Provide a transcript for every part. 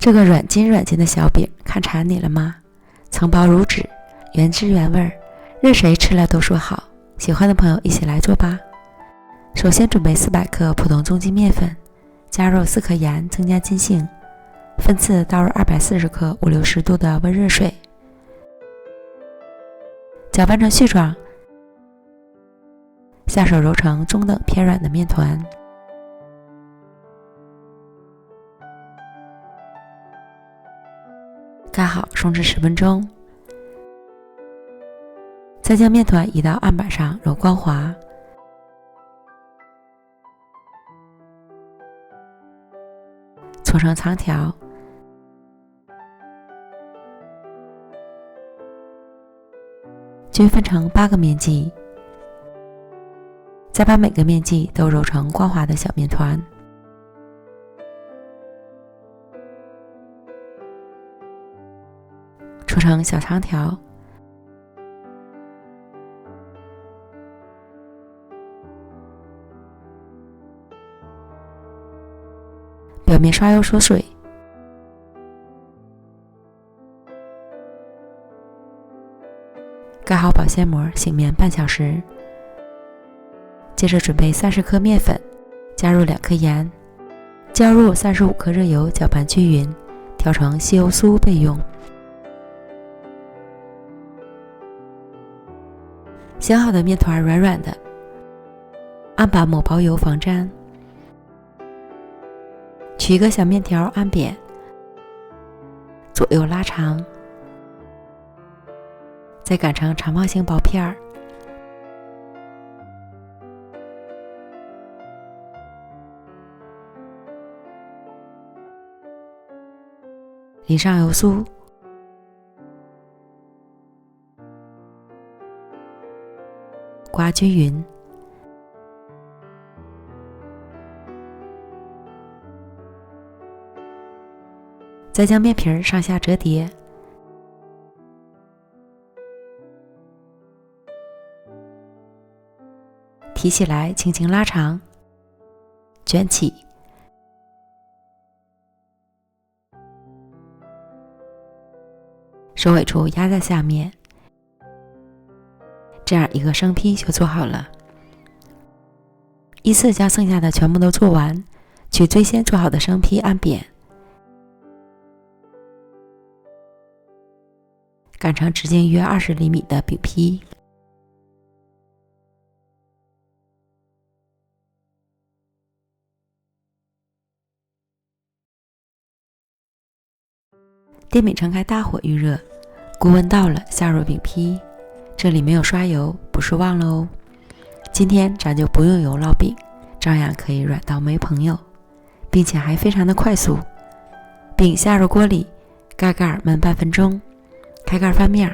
这个软筋软筋的小饼看馋你了吗？层薄如纸，原汁原味，任谁吃了都说好。喜欢的朋友一起来做吧。首先准备400克普通中筋面粉，加入4克盐增加筋性，分次倒入240克560度的温热水，搅拌成絮状，下手揉成中等偏软的面团。盖好松至10分钟，再将面团移到案板上揉光滑，搓成长条，均分成8个面剂，再把每个面剂都揉成光滑的小面团。搓成小长条，表面刷油锁水，盖好保鲜膜，醒面半小时。接着准备30克面粉，加入2克盐，浇入35克热油，搅拌均匀，调成稀油酥备用。醒好的面团软软的，案板抹薄油防粘，取一个小面条按扁，左右拉长，再擀成长方形薄片儿，淋上油酥，刮均匀，再将面皮上下折叠，提起来轻轻拉长，卷起，收尾处压在下面，这样一个生坯就做好了。依次将剩下的全部都做完，取最先做好的生坯按扁，擀成直径约20厘米的饼坯。电饼盛开大火预热，锅温到了，下入饼坯。这里没有刷油，不是忘了哦。今天咱就不用油烙饼，照样可以软到没朋友，并且还非常的快速。饼下入锅里，盖盖焖半分钟，开盖翻面，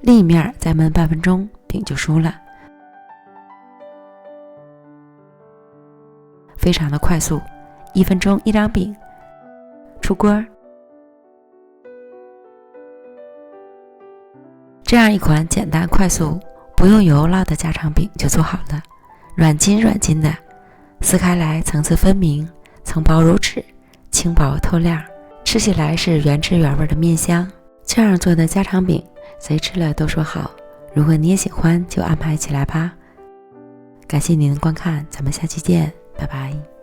另一面再焖半分钟，饼就熟了。非常的快速，1分钟1张饼。出锅，这样一款简单快速不用油烙的家常饼就做好了。软筋软筋的，撕开来层次分明，层薄如纸，轻薄透亮，吃起来是原汁原味的面香。这样做的家常饼谁吃了都说好。如果你也喜欢，就安排起来吧。感谢您的观看，咱们下期见，拜拜。